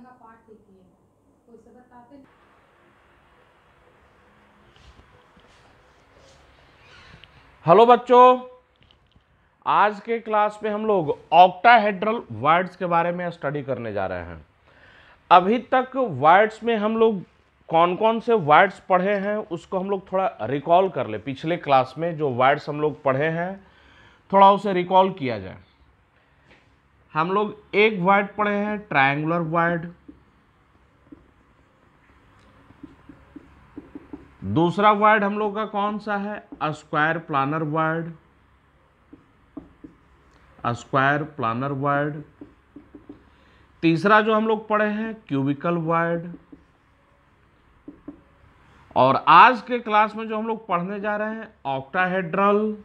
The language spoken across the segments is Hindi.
का पार्ट लिखिए, कोई से बताते। हेलो बच्चों, आज के क्लास में हम लोग ऑक्टाहेड्रल वर्ड्स के बारे में स्टडी करने जा रहे हैं। अभी तक वर्ड्स में हम लोग कौन कौन से वर्ड्स पढ़े हैं उसको हम लोग थोड़ा रिकॉल कर ले। पिछले क्लास में जो वर्ड्स हम लोग पढ़े हैं थोड़ा उसे रिकॉल किया जाए। हम लोग एक वर्ड पढ़े हैं ट्रायंगुलर वर्ड, दूसरा वर्ड हम लोग का कौन सा है square planar word, square planar word. तीसरा जो हम लोग पढ़े हैं क्यूबिकल वर्ड। और आज के क्लास में जो हम लोग पढ़ने जा रहे हैं ऑक्टाहेड्रल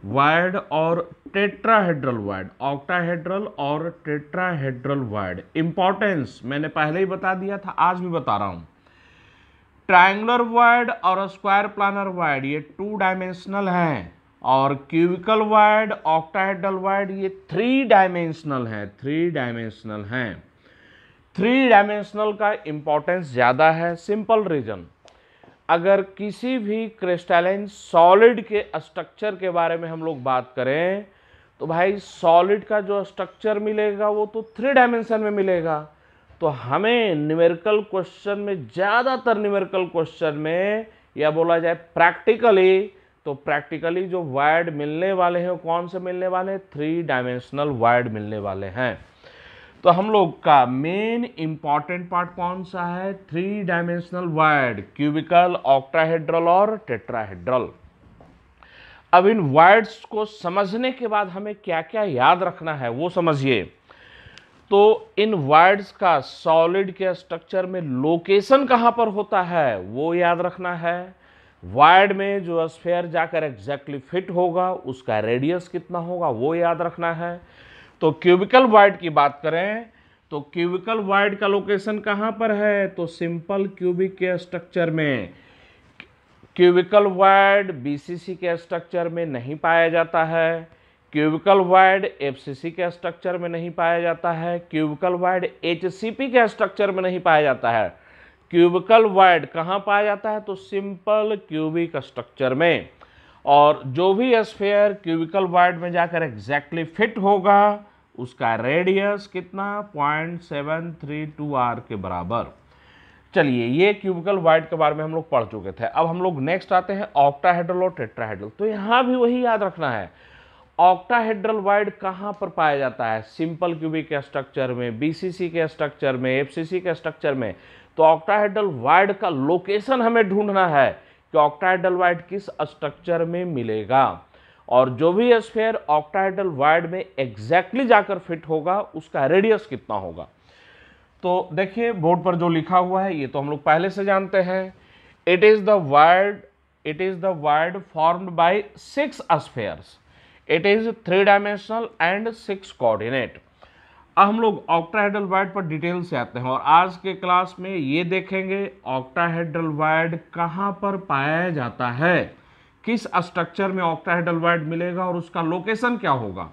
वर्ड और टेट्राहेड्रल वर्ड। ऑक्टाहेड्रल और टेट्राहेड्रल वर्ड इंपॉर्टेंस मैंने पहले ही बता दिया था, आज भी बता रहा हूं। ट्रायंगुलर वर्ड और स्क्वायर प्लानर वर्ड ये 2 डायमेंशनल हैं, और क्यूबिकल वर्ड ऑक्टाहेड्रल वर्ड ये 3 डायमेंशनल है। 3 डायमेंशनल हैं। 3 डायमेंशनल का इंपॉर्टेंस ज़्यादा है। सिंपल रीजन, अगर किसी भी क्रिस्टलाइन सॉलिड के स्ट्रक्चर के बारे में हम लोग बात करें तो भाई सॉलिड का जो स्ट्रक्चर मिलेगा वो तो 3 डायमेंशन में मिलेगा। तो हमें न्यूमेरिकल क्वेश्चन में, ज़्यादातर न्यूमेरिकल क्वेश्चन में या बोला जाए प्रैक्टिकली, तो प्रैक्टिकली जो वर्ड मिलने वाले हैं वो कौन से मिलने वाले हैं 3 डायमेंशनल वर्ड मिलने वाले हैं। तो हम लोग का मेन इंपॉर्टेंट पार्ट कौन सा है 3 डायमेंशनल वर्ड, क्यूबिकल, ऑक्टाहेड्रल और टेट्राहेड्रल। अब इन वर्ड्स को समझने के बाद हमें क्या क्या याद रखना है वो समझिए। तो इन वर्ड्स का सॉलिड के स्ट्रक्चर में लोकेशन कहां पर होता है वो याद रखना है। वर्ड में जो स्फीयर जाकर एग्जैक्टली फिट होगा उसका रेडियस कितना होगा वो याद रखना है। तो क्यूबिकल वर्ड की बात करें तो क्यूबिकल वर्ड का लोकेशन कहां पर है, तो सिंपल क्यूबिक के स्ट्रक्चर में। क्यूबिकल वर्ड बीसीसी के स्ट्रक्चर में नहीं पाया जाता है। क्यूबिकल वर्ड एफसीसी के स्ट्रक्चर में नहीं पाया जाता है। क्यूबिकल वर्ड एचसीपी के स्ट्रक्चर में नहीं पाया जाता है। क्यूबिकल वर्ड कहाँ पाया जाता है, तो सिंपल क्यूबिक स्ट्रक्चर में। और जो भी स्फीयर क्यूबिकल वर्ड में जाकर एग्जैक्टली फिट होगा उसका रेडियस कितना 0.732 आर के बराबर। चलिए, ये क्यूबिकल वर्ड के बारे में हम लोग पढ़ चुके थे। अब हम लोग नेक्स्ट आते हैं ऑक्टाहेड्रल और टेट्राहेड्रल। तो यहाँ भी वही याद रखना है, ऑक्टाहेड्रल वर्ड कहाँ पर पाया जाता है, सिंपल क्यूबिक के स्ट्रक्चर में, बीसीसी के स्ट्रक्चर में, एफसीसी के स्ट्रक्चर में। तो ऑक्टाहेड्रल वर्ड का लोकेशन हमें ढूंढना है कि ऑक्टाहेड्रल वर्ड किस स्ट्रक्चर में मिलेगा, और जो भी स्फीयर ऑक्टाहेड्रल वर्ड में एग्जैक्टली जाकर फिट होगा उसका रेडियस कितना होगा। तो देखिए बोर्ड पर जो लिखा हुआ है ये तो हम लोग पहले से जानते हैं। It is the word formed by 6 spheres. It is 3 dimensional and 6 coordinate. अब हम लोग ऑक्टाहेड्रल वर्ड पर डिटेल से आते हैं, और आज के क्लास में ये देखेंगे ऑक्टाहेड्रल वर्ड कहाँ पर पाया जाता है, किस स्ट्रक्चर में ऑक्टाहेड्रल वर्ड मिलेगा और उसका लोकेशन क्या होगा,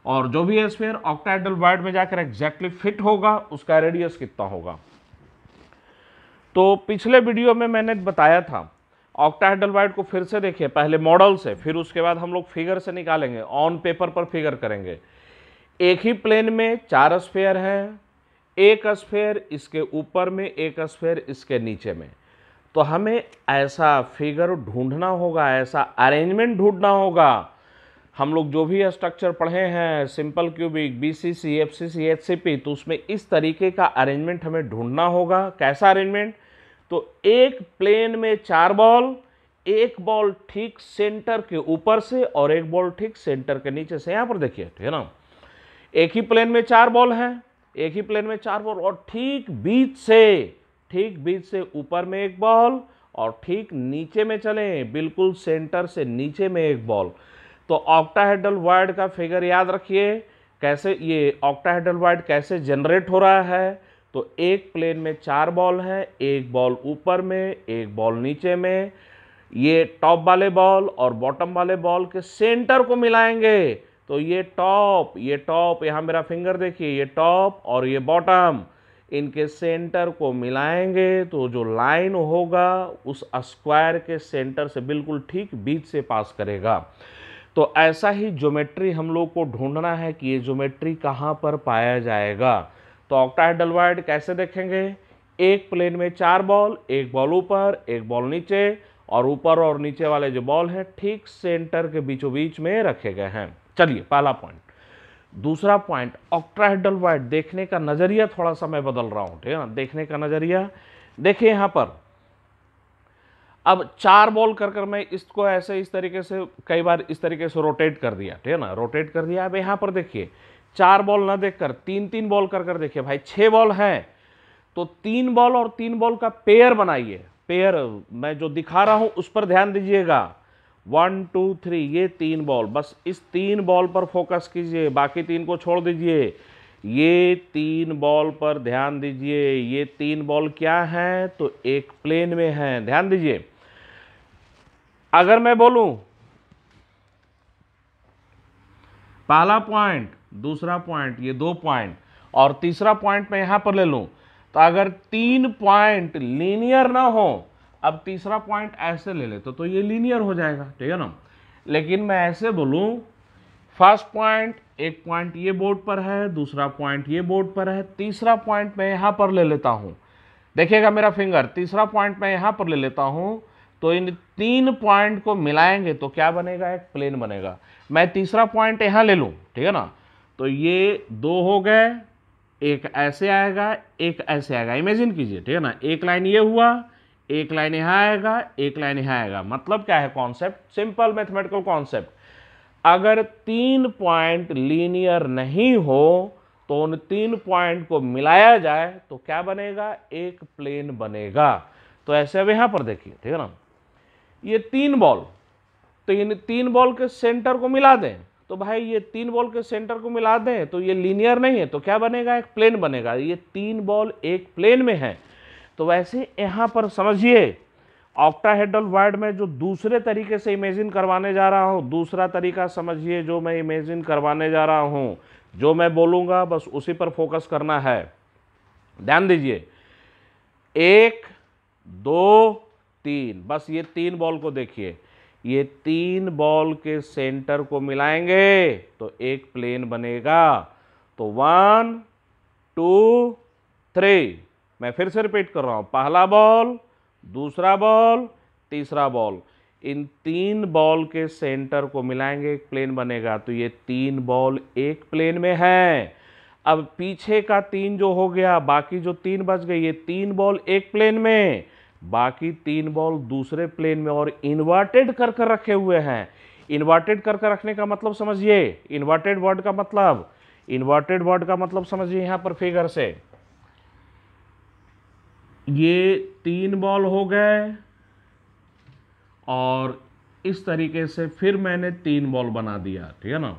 और जो भी स्फीयर ऑक्टाहेड्रल वर्ड में जाकर एग्जैक्टली फिट होगा उसका रेडियस कितना होगा। तो पिछले वीडियो में मैंने बताया था, ऑक्टाहेड्रल वर्ड को फिर से देखिए, पहले मॉडल से, फिर उसके बाद हम लोग फिगर से निकालेंगे, ऑन पेपर पर फिगर करेंगे। एक ही प्लेन में 4 स्फीयर हैं, एक स्फीयर इसके ऊपर में, एक स्फीयर इसके नीचे में। तो हमें ऐसा फिगर ढूंढना होगा, ऐसा अरेंजमेंट ढूंढना होगा। हम लोग जो भी स्ट्रक्चर पढ़े हैं simple cubic, BCC, FCC, HCP, तो उसमें इस तरीके का अरेंजमेंट हमें ढूंढना होगा। कैसा अरेंजमेंट, तो एक प्लेन में 4 बॉल, एक बॉल ठीक सेंटर के ऊपर से और एक बॉल ठीक सेंटर के नीचे से। यहां पर देखिए, ठीक है ना, एक ही प्लेन में 4 बॉल हैं, एक ही प्लेन में 4 बॉल, और ठीक बीच से ऊपर में एक बॉल, और ठीक नीचे में चलें बिल्कुल सेंटर से नीचे में एक बॉल। तो ऑक्टाहेड्रल वर्ड का फिगर याद रखिए, कैसे ये ऑक्टाहेड्रल वर्ड कैसे जनरेट हो रहा है। तो एक प्लेन में 4 बॉल है, एक बॉल ऊपर में, एक बॉल नीचे में। ये टॉप वाले बॉल और बॉटम वाले बॉल के सेंटर को मिलाएंगे तो ये टॉप, यहाँ मेरा फिंगर देखिए, ये टॉप और ये बॉटम, इनके सेंटर को मिलाएंगे तो जो लाइन होगा उस स्क्वायर के सेंटर से बिल्कुल ठीक बीच से पास करेगा। तो ऐसा ही ज्योमेट्री हम लोग को ढूंढना है कि ये ज्योमेट्री कहाँ पर पाया जाएगा। तो ऑक्टाहेड्रल वॉइड कैसे देखेंगे? एक प्लेन में 4 बॉल, एक बॉल ऊपर, एक बॉल नीचे, और ऊपर और नीचे वाले जो बॉल हैं ठीक सेंटर के बीचों बीच में रखे गए हैं। चलिए, पहला पॉइंट। दूसरा पॉइंट, ऑक्टाहेड्रल वॉइड देखने का नजरिया थोड़ा सा मैं बदल रहा हूं, ठीक है ना। देखने का नजरिया देखिए, यहां पर अब 4 बॉल कर मैं इसको ऐसे इस तरीके से कई बार इस तरीके से रोटेट कर दिया, ठीक है ना, रोटेट कर दिया। अब यहां पर देखिए 4 बॉल ना देखकर 3-3 बॉल कर देखिए भाई, 6 बॉल हैं तो 3 बॉल और 3 बॉल का पेयर बनाइए। पेयर मैं जो दिखा रहा हूं उस पर ध्यान दीजिएगा। 1 2 3, ये 3 बॉल, बस इस 3 बॉल पर फोकस कीजिए, बाकी 3 को छोड़ दीजिए। ये 3 बॉल पर ध्यान दीजिए। ये 3 बॉल क्या हैं? तो एक प्लेन में हैं, ध्यान दीजिए। अगर मैं बोलूं पहला पॉइंट, दूसरा पॉइंट, ये 2 पॉइंट, और तीसरा पॉइंट मैं यहां पर ले लूं, तो अगर 3 पॉइंट लीनियर ना हो, अब तीसरा पॉइंट ऐसे ले ले तो ये लीनियर हो जाएगा, ठीक है ना। लेकिन मैं ऐसे बोलूं, फर्स्ट पॉइंट, एक पॉइंट ये बोर्ड पर है, दूसरा पॉइंट ये बोर्ड पर है, तीसरा पॉइंट मैं यहां पर ले लेता हूं, देखिएगा मेरा फिंगर, तीसरा पॉइंट मैं यहां पर ले लेता हूं, तो इन 3 पॉइंट को मिलाएंगे तो क्या बनेगा? एक प्लेन बनेगा। मैं तीसरा पॉइंट यहां ले लूं, ठीक है ना, तो ये 2 हो गए, एक ऐसे आएगा, एक ऐसे आएगा, इमेजिन कीजिए, ठीक है ना। एक लाइन ये हुआ, एक लाइन यहां आएगा, एक लाइन यहां आएगा। मतलब क्या है कॉन्सेप्ट? Simple mathematical concept. अगर 3 पॉइंट लीनियर नहीं हो तो उन 3 पॉइंट को मिलाया जाए तो क्या बनेगा? एक प्लेन बनेगा। तो ऐसे अब यहां पर देखिए, ठीक है ना, ये 3 बॉल, तो इन 3 बॉल के सेंटर को मिला दें, तो भाई ये 3 बॉल के सेंटर को मिला दें तो ये लीनियर नहीं है, तो क्या बनेगा? एक प्लेन बनेगा। ये 3 बॉल एक प्लेन में है। तो वैसे यहां पर समझिए, ऑक्टाहेड्रल वॉइड में जो दूसरे तरीके से इमेजिन करवाने जा रहा हूं, दूसरा तरीका समझिए जो मैं इमेजिन करवाने जा रहा हूं, जो मैं बोलूंगा बस उसी पर फोकस करना है। ध्यान दीजिए, 1 2 3, बस ये 3 बॉल को देखिए, ये 3 बॉल के सेंटर को मिलाएंगे तो एक प्लेन बनेगा। तो 1 2 3, मैं फिर से रिपीट कर रहा हूं, पहला बॉल, दूसरा बॉल, तीसरा बॉल, इन 3 बॉल के सेंटर को मिलाएंगे, एक प्लेन बनेगा। तो ये 3 बॉल एक प्लेन में है। अब पीछे का 3 जो हो गया, बाकी जो 3 बच गए, ये 3 बॉल एक प्लेन में, बाकी 3 बॉल दूसरे प्लेन में, और इन्वर्टेड कर कर रखे हुए हैं। इन्वर्टेड कर कर रखने का मतलब समझिए, इन्वर्टेड वर्ड का मतलब, इन्वर्टेड वर्ड का मतलब समझिए यहां पर फिगर से, ये 3 बॉल हो गए और इस तरीके से फिर मैंने 3 बॉल बना दिया, ठीक है ना।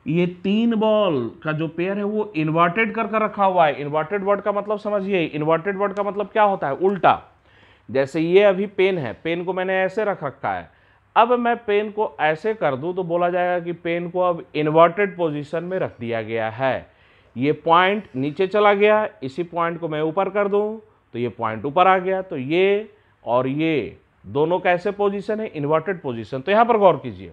ये 3 बॉल का जो पेयर है वो इन्वर्टेड कर कर रखा हुआ है। इन्वर्टेड वर्ड का मतलब समझिए, इन्वर्टेड वर्ड का मतलब क्या होता है? उल्टा। जैसे ये अभी पेन है, पेन को मैंने ऐसे रख रखा है, अब मैं पेन को ऐसे कर दूं तो बोला जाएगा कि पेन को अब इन्वर्टेड पोजीशन में रख दिया गया है। ये पॉइंट नीचे चला गया, इसी पॉइंट को मैं ऊपर कर दूं तो ये पॉइंट ऊपर आ गया। तो ये और ये दोनों कैसे पोजीशन है? Inverted position. तो यहां पर गौर कीजिए,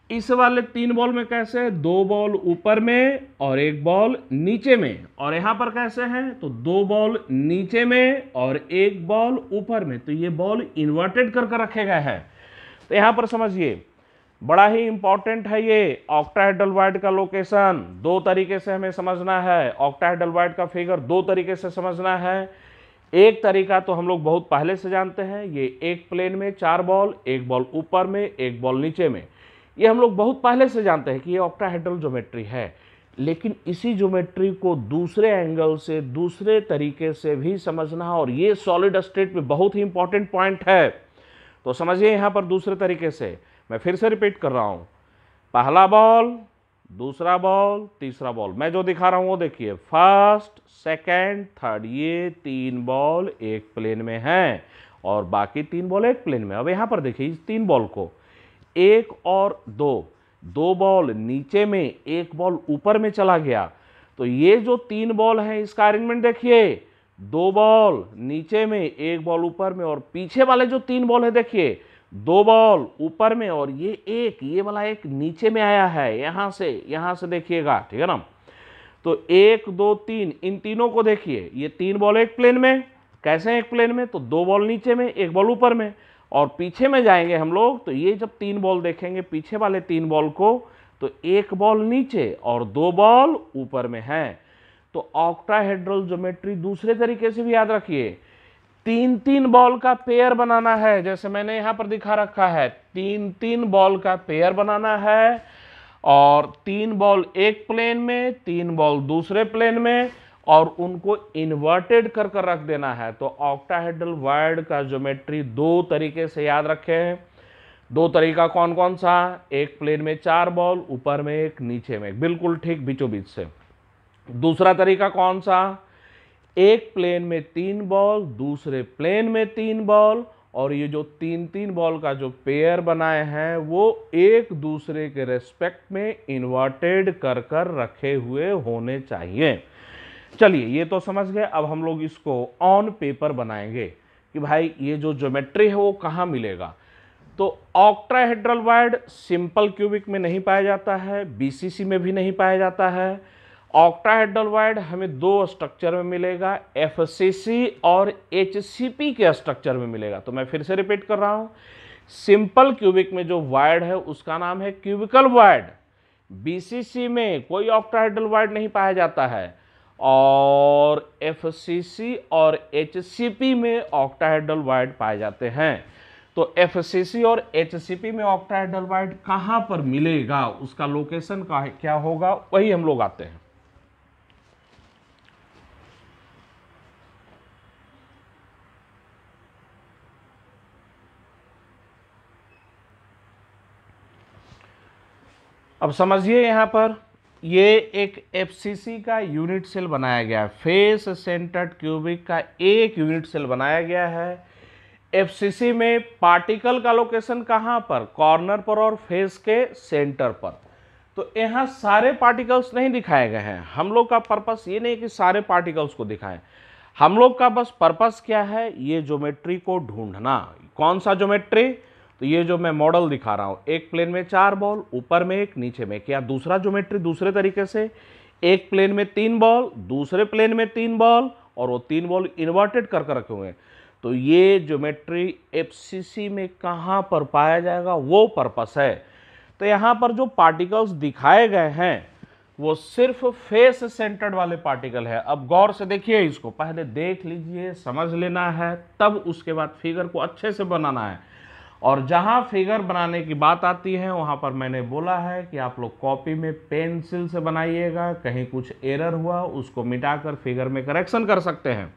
इस वाले 3 बॉल में कैसे है? 2 बॉल ऊपर में और 1 बॉल नीचे में, और यहां पर कैसे है? तो 2 बॉल नीचे में और 1 बॉल ऊपर में। तो ये बॉल इन्वर्टेड कर रखे गए हैं। तो यहां पर समझिए, बड़ा ही इंपॉर्टेंट है ये ऑक्टाहेड्रल वॉइड का लोकेशन। 2 तरीके से हमें समझना है, ऑक्टाहेड्रल वॉइड का फिगर 2 तरीके से समझना है। एक तरीका तो हम लोग बहुत पहले से जानते हैं, ये एक प्लेन में 4 बॉल, 1 बॉल ऊपर में, 1 बॉल नीचे में, ये हम लोग बहुत पहले से जानते हैं कि ये ऑक्टाहेड्रल ज्योमेट्री है। लेकिन इसी ज्योमेट्री को दूसरे एंगल से, दूसरे तरीके से भी समझना, और ये सॉलिड स्टेट में बहुत ही इंपॉर्टेंट पॉइंट है। तो समझिए यहां पर दूसरे तरीके से, मैं फिर से रिपीट कर रहा हूं, पहला बॉल, दूसरा बॉल, तीसरा बॉल, मैं जो दिखा रहा हूं वो देखिए, फर्स्ट, सेकेंड, थर्ड, ये 3 बॉल एक प्लेन में हैं और बाकी 3 बॉल एक प्लेन में। अब यहां पर देखिए इस 3 बॉल को 1 और 2, 2 बॉल नीचे में, 1 बॉल ऊपर में चला गया। तो ये जो 3 बॉल है इसका अरेंजमेंट देखिए, 2 बॉल नीचे में, 1 बॉल ऊपर में, और पीछे वाले जो 3 बॉल है देखिए 2 बॉल ऊपर में और ये वाला एक नीचे में आया है, यहां से देखिएगा, ठीक है ना। तो 1 2 3 इन तीनों को देखिए, ये 3 बॉल एक प्लेन में, कैसे हैं एक प्लेन में, तो 2 बॉल नीचे में, 1 बॉल ऊपर में, और पीछे में जाएंगे हम लोग तो ये जब 3 बॉल देखेंगे पीछे वाले 3 बॉल को, तो 1 बॉल नीचे और 2 बॉल ऊपर में है। तो ऑक्टाहेड्रल ज्योमेट्री दूसरे तरीके से भी याद रखिए, 3-3 बॉल का पेयर बनाना है, जैसे मैंने यहां पर दिखा रखा है, 3-3 बॉल का पेयर बनाना है, और 3 बॉल एक प्लेन में, 3 बॉल दूसरे प्लेन में, और उनको इन्वर्टेड कर कर रख देना है। तो ऑक्टाहेड्रल वायर्ड का ज्योमेट्री 2 तरीके से याद रखें। 2 तरीका कौन कौन सा, एक प्लेन में 4 बॉल, ऊपर में 1, नीचे में 1, बिल्कुल ठीक बीचों बीच से। दूसरा तरीका कौन सा, एक प्लेन में 3 बॉल, दूसरे प्लेन में 3 बॉल, और ये जो 3-3 बॉल का जो पेयर बनाए हैं वो एक दूसरे के रेस्पेक्ट में इन्वर्टेड कर कर रखे हुए होने चाहिए। चलिए ये तो समझ गए। अब हम लोग इसको ऑन पेपर बनाएंगे कि भाई ये जो ज्योमेट्री है वो कहाँ मिलेगा। तो ऑक्टाहेड्रल वायर्ड सिंपल क्यूबिक में नहीं पाया जाता है, बीसीसी में भी नहीं पाया जाता है। ऑक्टाहेड्रल वायर्ड हमें 2 स्ट्रक्चर में मिलेगा, एफसीसी और एचसीपी के स्ट्रक्चर में मिलेगा। तो मैं फिर से रिपीट कर रहा हूं, सिंपल क्यूबिक में जो वायर्ड है उसका नाम है क्यूबिकल वायर्ड, बीसीसी में कोई ऑक्टाहेड्रल वायर्ड नहीं पाया जाता है, और एफसीसी और एचसीपी में ऑक्टाहेड्रल वायर्ड पाए जाते हैं। तो एफसीसी और एचसीपी में ऑक्टाहेड्रल वायर्ड कहां पर मिलेगा, उसका लोकेशन क्या होगा, वही हम लोग आते हैं। अब समझिए यहां पर ये एक एफसीसी का यूनिट सेल बनाया गया है, फेस सेंटर्ड क्यूबिक का एक यूनिट सेल बनाया गया है। एफसीसी में पार्टिकल का लोकेशन कहां पर, कॉर्नर पर और फेस के सेंटर पर। तो यहां सारे पार्टिकल्स नहीं दिखाए गए हैं। हम लोग का पर्पस ये नहीं कि सारे पार्टिकल्स को दिखाएं, हम लोग का बस पर्पस क्या है, ये ज्योमेट्री को ढूंढना। कौन सा ज्योमेट्री, तो ये जो मैं मॉडल दिखा रहा हूं, एक प्लेन में 4 बॉल, ऊपर में 1, नीचे में 1, या दूसरा ज्योमेट्री दूसरे तरीके से, एक प्लेन में 3 बॉल, दूसरे प्लेन में 3 बॉल, और वो 3 बॉल इन्वर्टेड कर रखे हुए हैं। तो ये ज्योमेट्री एफसीसी में कहां पर पाया जाएगा, वो पर्पस है। तो यहां पर जो पार्टिकल्स दिखाए गए हैं वो सिर्फ फेस सेंटर्ड वाले पार्टिकल है। अब गौर से देखिए, इसको पहले देख लीजिए, समझ लेना है, तब उसके बाद फिगर को अच्छे से बनाना है। और जहां फिगर बनाने की बात आती है वहां पर मैंने बोला है कि आप लोग कॉपी में पेंसिल से बनाइएगा, कहीं कुछ एरर हुआ उसको मिटाकर फिगर में करेक्शन कर सकते हैं।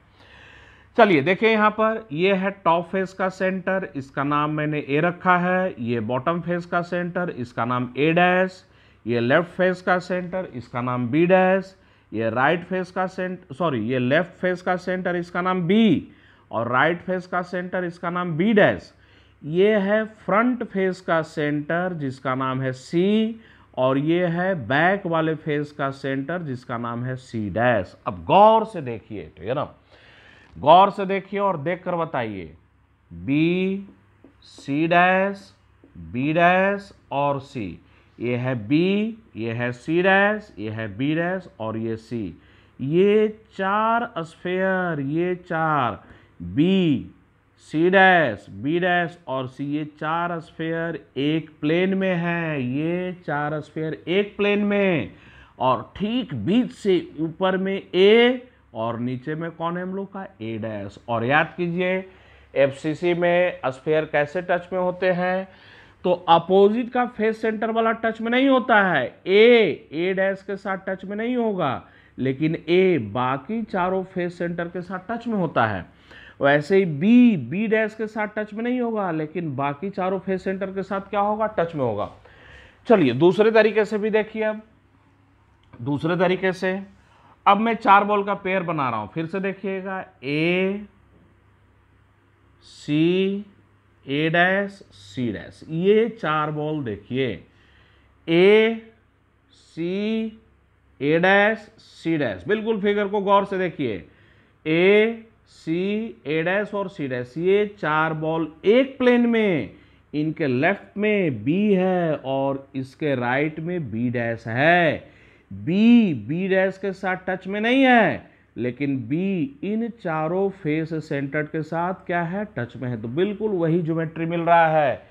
चलिए देखिए, यहां पर ये है टॉप फेस का सेंटर, इसका नाम मैंने ए रखा है। ये बॉटम फेस का सेंटर, इसका नाम ए डैश। ये लेफ्ट फेस का सेंटर, इसका नाम बी डैश। ये राइट फेस का सेंटर, ये लेफ्ट फेस का सेंटर, इसका नाम बी। और राइट फेस का सेंटर, इसका नाम बी डैश। ये है फ्रंट फेस का सेंटर जिसका नाम है सी, और ये है बैक वाले फेस का सेंटर जिसका नाम है सी डैश। अब गौर से देखिए, ठीक है ना, गौर से देखिए और देखकर बताइए, b, c dash, b dash और सी। ये है बी, ये है सी डैश, ये है बी डैश और ये सी। ये 4 स्फेयर, ये 4 b, c dash, b dash और सी, ये 4 स्फेयर एक प्लेन में है। ये 4 स्फेयर एक प्लेन में, और ठीक बीच से ऊपर में ए, और नीचे में कौन है हम लोग का, ए डैश। और याद कीजिए, एफसीसी में स्फेयर कैसे टच में होते हैं, तो अपोजिट का फेस सेंटर वाला टच में नहीं होता है, ए डैश के साथ टच में नहीं होगा, लेकिन ए बाकी चारों फेस सेंटर के साथ टच में होता है। वैसे ही बी डैश के साथ टच में नहीं होगा, लेकिन बाकी चारों फेस सेंटर के साथ क्या होगा, टच में होगा। चलिए दूसरे तरीके से भी देखिए। अब दूसरे तरीके से अब मैं 4 बॉल का पेयर बना रहा हूं, फिर से देखिएगा, ए सी, ए डैश, सी डैश। ये 4 बॉल देखिए, ए सी ए डैश सी डैश, बिल्कुल फिगर को गौर से देखिए, ए सी ए डैश और सी डैश, ये 4 बॉल एक प्लेन में, इनके लेफ्ट में बी है और इसके राइट में बी डैश है। बी डैश के साथ टच में नहीं है, लेकिन बी इन चारों फेस सेंटर्ड के साथ क्या है, टच में है। तो बिल्कुल वही ज्योमेट्री मिल रहा है,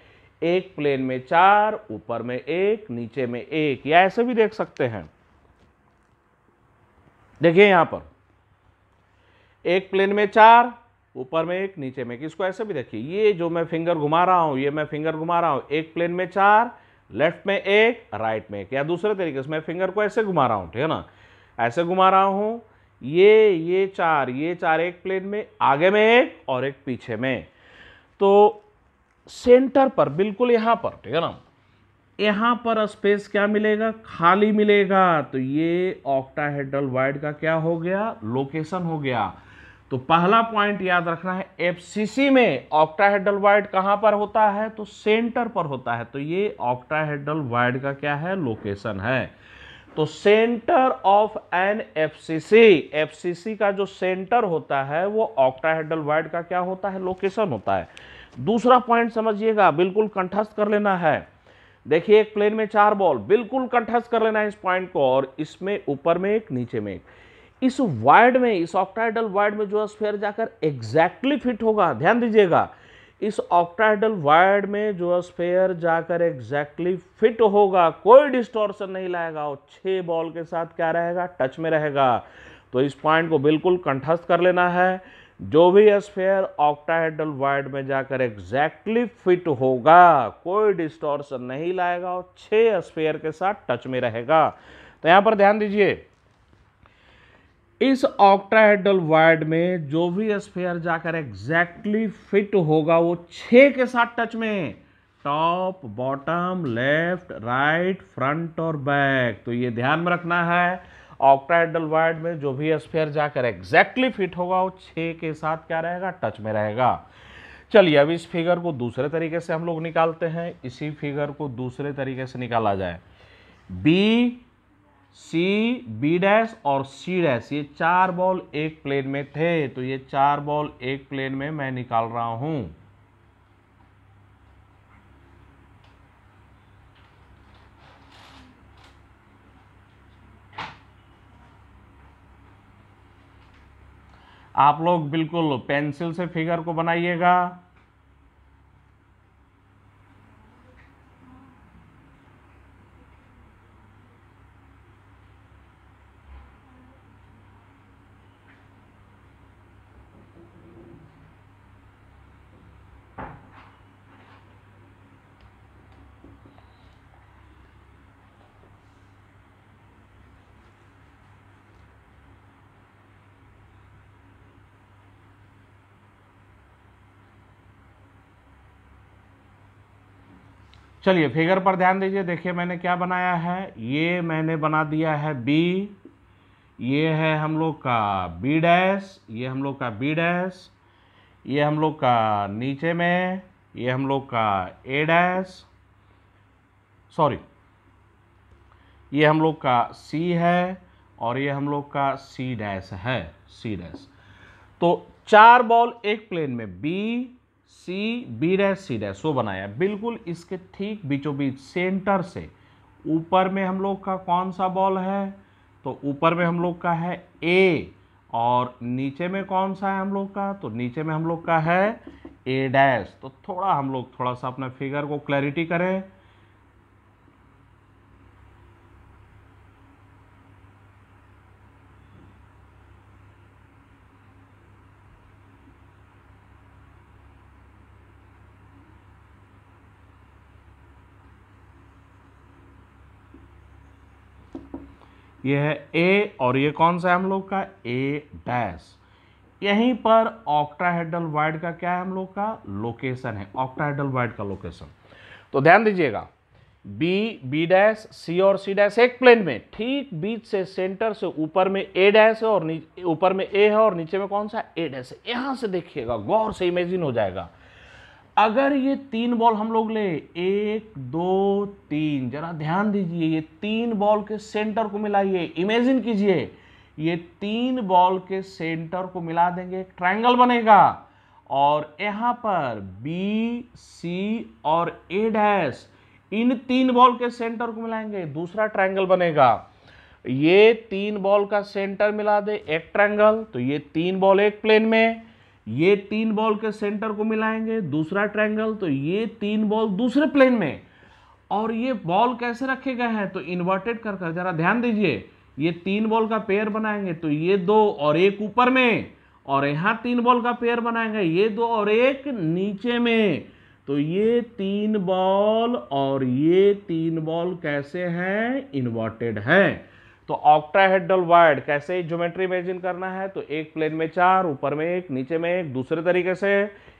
एक प्लेन में 4, ऊपर में 1, नीचे में 1, या ऐसे भी देख सकते हैं। देखिए यहां पर एक प्लेन में 4, ऊपर में 1, नीचे में 1, इसको ऐसे भी देखिए, ये जो मैं फिंगर घुमा रहा हूं, ये मैं फिंगर घुमा रहा हूं, एक प्लेन में 4, लेफ्ट में 1, राइट में 1, या दूसरे तरीके से मैं फिंगर को ऐसे घुमा रहा हूं, ठीक है ना, ऐसे घुमा रहा हूं, ये 4 एक प्लेन में, आगे में 1 और एक पीछे में। तो सेंटर पर बिल्कुल यहां पर, ठीक है ना, यहां पर स्पेस क्या मिलेगा, खाली मिलेगा। तो ये ऑक्टाहेड्रल वाइड का क्या हो गया, लोकेशन हो गया। तो पहला पॉइंट याद रखना है, एफसीसी में ऑक्टाहेड्रल वाइड कहां पर होता है, तो सेंटर पर होता है। तो ये ऑक्टाहेड्रल वाइड का क्या है, लोकेशन है। तो centre of an FCC, FCC का जो सेंटर होता है वो ऑक्टाहेड्रल वाइड का क्या होता है, लोकेशन होता है। दूसरा पॉइंट समझिएगा, बिल्कुल कंठस्थ कर लेना है। देखिए एक प्लेन में 4 बॉल, बिल्कुल कंठस्थ कर लेना है इस पॉइंट को, और इसमें ऊपर में 1, नीचे में 1। इस वाइड में, इस ऑक्टाहेड्रल वाइड में जो स्फीयर जाकर एग्जैक्टली फिट होगा, ध्यान दीजिएगा, इस ऑक्टाहेड्रल वाइड में जो स्फीयर जाकर एग्जैक्टली फिट होगा, कोई डिस्टॉर्शन नहीं लाएगा और 6 बॉल के साथ क्या रहेगा, टच में रहेगा। तो इस पॉइंट को बिल्कुल कंठस्थ कर लेना है, जो भी स्फीयर ऑक्टाहेड्रल वाइड में जाकर एग्जैक्टली फिट होगा, कोई डिस्टॉर्शन नहीं लाएगा और 6 स्फीयर के साथ टच में रहेगा। तो यहां पर ध्यान दीजिए, इस ऑक्टाहेड्रल वाइड में जो भी स्फीयर जाकर एग्जैक्टली फिट होगा वो 6 के साथ टच में, top, bottom, left, right, front और बैक। तो ये ध्यान में रखना है, ऑक्टाहेड्रल वाइड में जो भी स्फीयर जाकर एग्जैक्टली फिट होगा वो 6 के साथ क्या रहेगा, टच में रहेगा। चलिए अब इस फिगर को दूसरे तरीके से हम लोग निकालते हैं। इसी फिगर को दूसरे तरीके से निकाला जाए, बी सी बी डैश और सी डैश, ये 4 बॉल एक प्लेन में थे। तो ये 4 बॉल एक प्लेन में मैं निकाल रहा हूं। आप लोग बिल्कुल पेंसिल से फिगर को बनाइएगा। चलिए फिगर पर ध्यान दीजिए, देखिए मैंने क्या बनाया है, ये मैंने बना दिया है बी, ये है हम लोग का बी डैश, ये हम लोग का बी डैश, ये हम लोग का नीचे में, ये हम लोग का ए डैश, सॉरी ये हम लोग का सी है, और ये हम लोग का सी डैश है, सी डैश। तो 4 बॉल एक प्लेन में, b c b dash c dash, वो बनाया बिल्कुल इसके ठीक बीचों बीच सेंटर से। ऊपर में हम लोग का कौन सा बॉल है, तो ऊपर में हम लोग का है ए, और नीचे में कौन सा है हम लोग का, तो नीचे में हम लोग का है ए डैश। तो हम लोग थोड़ा सा अपना फिगर को क्लैरिटी करें। ये है ए, और ये कौन सा है हम लोग का, ए डैश। यहीं पर ऑक्टाहेड्रल वाइड का क्या है हम लोग का, लोकेशन है, ऑक्टाहेड्रल वाइड का लोकेशन। तो ध्यान दीजिएगा, बी बी डैश सी और सी डैश एक प्लेन में, ठीक बीच से सेंटर से ऊपर में ए डैश है और ऊपर में ए है और नीचे में कौन सा, ए डैश है। यहां से देखिएगा, गौर से इमेजिन हो जाएगा। अगर ये 3 बॉल हम लोग ले, 1 2 3, जरा ध्यान दीजिए, ये 3 बॉल के सेंटर को मिलाइए, इमेजिन कीजिए ये 3 बॉल के सेंटर को मिला देंगे, एक ट्रायंगल बनेगा, और यहां पर बी सी और ए डैश, इन 3 बॉल के सेंटर को मिलाएंगे, दूसरा ट्रायंगल बनेगा। ये 3 बॉल का सेंटर मिला दे, एक ट्रायंगल, तो ये 3 बॉल एक प्लेन में, ये 3 बॉल के सेंटर को मिलाएंगे, दूसरा ट्रायंगल, तो ये 3 बॉल दूसरे प्लेन में। और ये बॉल कैसे रखे गए हैं, तो इन्वर्टेड कर कर, जरा ध्यान दीजिए, ये 3 बॉल का पेयर बनाएंगे, तो ये 2 और एक ऊपर में, और यहां 3 बॉल का पेयर बनाएंगे, ये 2 और एक नीचे में, तो ये 3 बॉल और ये 3 बॉल कैसे हैं, इन्वर्टेड हैं। तो ऑक्टाहेड्रल वायड कैसे ज्योमेट्री इमेजिन करना है, तो एक प्लेन में 4, ऊपर में 1, नीचे में 1, दूसरे तरीके से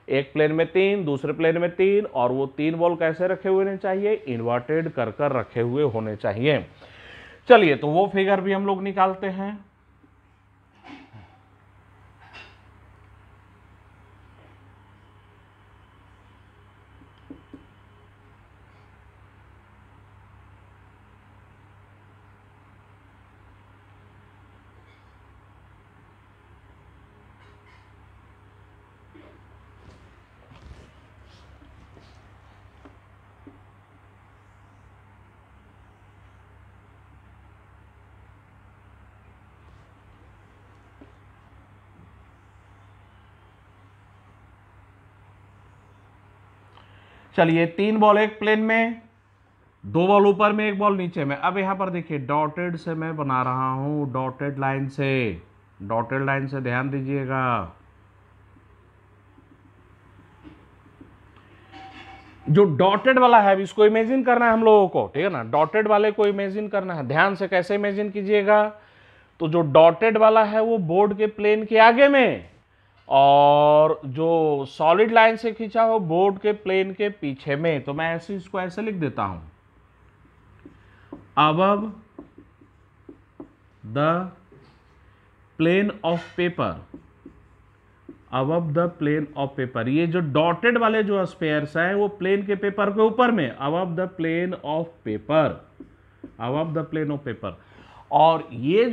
एक प्लेन में 3, दूसरे प्लेन में 3, और वो 3 बॉल कैसे रखे हुए होने चाहिए, इन्वर्टेड कर कर रखे हुए होने चाहिए। चलिए, तो वो फिगर भी हम लोग निकालते हैं। चलिए, 3 बॉल एक प्लेन में, 2 बॉल ऊपर में, 1 बॉल नीचे में। अब यहां पर देखिए, डॉटेड से मैं बना रहा हूं, डॉटेड लाइन से, डॉटेड लाइन से ध्यान दीजिएगा। जो डॉटेड वाला है, इसको इमेजिन करना है हम लोगों को, ठीक है ना, डॉटेड वाले को इमेजिन करना है। ध्यान से कैसे इमेजिन कीजिएगा, तो जो डॉटेड वाला है वो बोर्ड के प्लेन के आगे में, और जो सॉलिड लाइन से खींचा हो बोर्ड के प्लेन के पीछे में। तो मैं ऐसे इसको ऐसे लिख देता हूं, above the plane of paper, above the plane of paper. ये जो डॉटेड वाले जो स्पेयर्स हैं वो प्लेन के पेपर के ऊपर में, above the plane of paper, above the plane of paper. और ये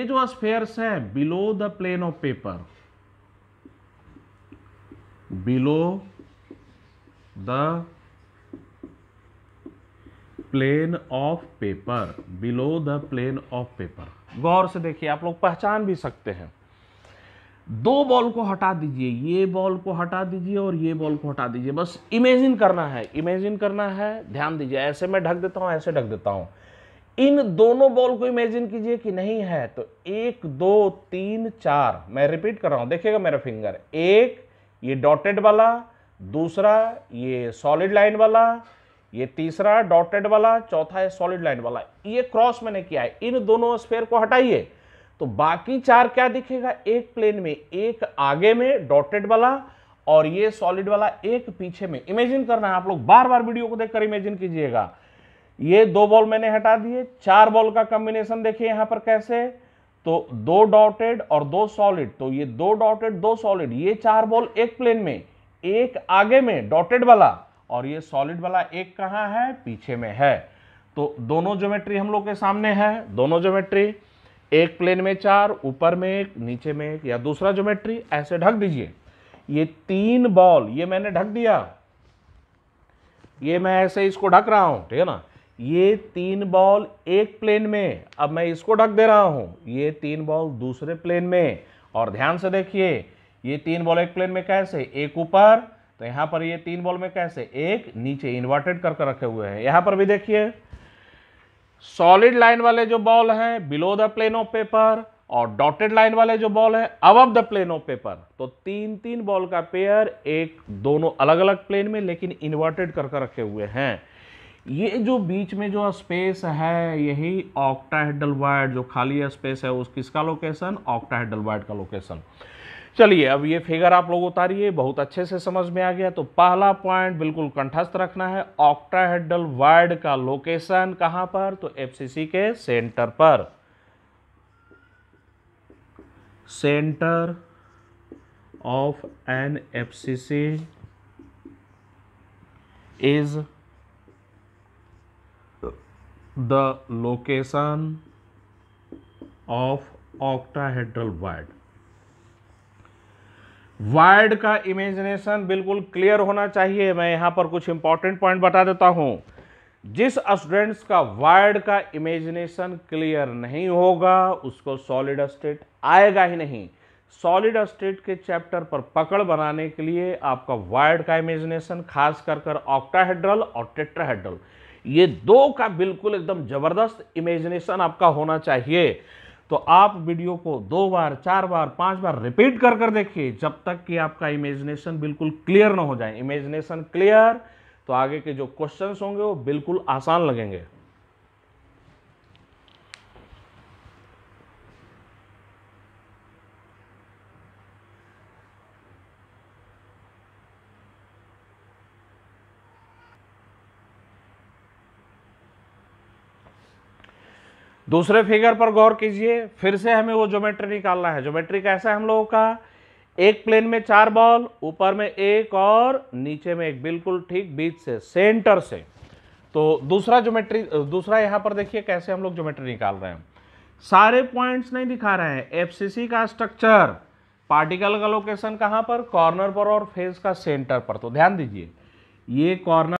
जो स्पेयर्स हैं below the plane of paper, below the plane of paper, below the plane of paper. गौर से देखिए, आप लोग पहचान भी सकते हैं। 2 बॉल को हटा दीजिए, ये बॉल को हटा दीजिए और ये बॉल को हटा दीजिए, बस इमेजिन करना है, इमेजिन करना है। ध्यान दीजिए, ऐसे मैं ढक देता हूं, ऐसे ढक देता हूं। इन दोनों बॉल को इमेजिन कीजिए कि नहीं है, तो 1 2 3 4, मैं रिपीट कर रहा हूं, देखिएगा मेरा फिंगर, एक ये डॉटेड वाला, दूसरा ये सॉलिड लाइन वाला, ये तीसरा डॉटेड वाला, चौथा है सॉलिड लाइन वाला। ये क्रॉस मैंने किया है, इन दोनों स्फीयर को हटाइए, तो बाकी 4 क्या दिखेगा, एक प्लेन में, एक आगे में डॉटेड वाला, और ये सॉलिड वाला एक पीछे में। इमेजिन करना है, आप लोग बार बार वीडियो को देखकर इमेजिन कीजिएगा। ये 2 बॉल मैंने हटा दिए, 4 बॉल का कॉम्बिनेशन देखिए यहां पर कैसे, तो 2 डॉटेड और 2 सॉलिड, तो ये 2 डॉटेड 2 सॉलिड, ये 4 बॉल एक प्लेन में, एक आगे में डॉटेड वाला, और ये सॉलिड वाला एक कहां है, पीछे में है। तो दोनों ज्योमेट्री हम लोग के सामने है, दोनों ज्योमेट्री, एक प्लेन में 4, ऊपर में 1, नीचे में 1, या दूसरा ज्योमेट्री ऐसे ढक दीजिए। ये 3 बॉल ये मैंने ढक दिया, ये मैं ऐसे इसको ढक रहा हूं, ठीक है ना। ये 3 बॉल एक प्लेन में, अब मैं इसको ढक दे रहा हूं, ये 3 बॉल दूसरे प्लेन में। और ध्यान से देखिए, ये 3 बॉल एक प्लेन में कैसे, एक ऊपर, तो यहां पर ये 3 बॉल में कैसे, एक नीचे, इन्वर्टेड करके रखे हुए हैं। यहां पर भी देखिए, सॉलिड लाइन वाले जो बॉल हैं below the plane of paper, और डॉटेड लाइन वाले जो बॉल है above the plane of paper. तो 3 बॉल का पेयर, एक दोनों अलग अलग प्लेन में लेकिन इन्वर्टेड करके रखे हुए हैं। ये जो बीच में जो स्पेस है, यही ऑक्टाहेड्रल वायड, जो खाली स्पेस है उस किसका लोकेशन, ऑक्टाहेड्रल वायड का लोकेशन। चलिए, अब ये फिगर आप लोग उतारिए, बहुत अच्छे से समझ में आ गया। तो पहला पॉइंट बिल्कुल कंठस्थ रखना है, ऑक्टाहेड्रल वायड का लोकेशन कहां पर, तो एफसीसी के सेंटर पर, centre of an FCC is the location of octahedral void। void का इमेजिनेशन बिल्कुल क्लियर होना चाहिए। मैं यहां पर कुछ इंपॉर्टेंट पॉइंट बता देता हूं। जिस स्टूडेंट्स का void का इमेजिनेशन क्लियर नहीं होगा उसको सॉलिड स्टेट आएगा ही नहीं। सॉलिड स्टेट के चैप्टर पर पकड़ बनाने के लिए आपका void का इमेजिनेशन खास कर ऑक्टाहेड्रल और टेट्राहेड्रल, ये दो का बिल्कुल एकदम जबरदस्त इमेजिनेशन आपका होना चाहिए। तो आप वीडियो को 2 बार 4 बार 5 बार रिपीट कर देखिए जब तक कि आपका इमेजिनेशन बिल्कुल क्लियर ना हो जाए। इमेजिनेशन क्लियर तो आगे के जो क्वेश्चंस होंगे वो बिल्कुल आसान लगेंगे। दूसरे फिगर पर गौर कीजिए। फिर से हमें वो ज्योमेट्री निकालना है। ज्योमेट्री कैसा है हम लोगों का, एक प्लेन में 4 बॉल, ऊपर में एक और नीचे में एक, बिल्कुल ठीक बीच से सेंटर से। तो दूसरा ज्योमेट्री, दूसरा यहां पर देखिए कैसे हम लोग ज्योमेट्री निकाल रहे हैं। सारे पॉइंट्स नहीं दिखा रहे हैं। एफसीसी का स्ट्रक्चर, पार्टिकल का लोकेशन कहां पर, कॉर्नर पर और फेस का सेंटर पर। तो ध्यान दीजिए ये कॉर्नर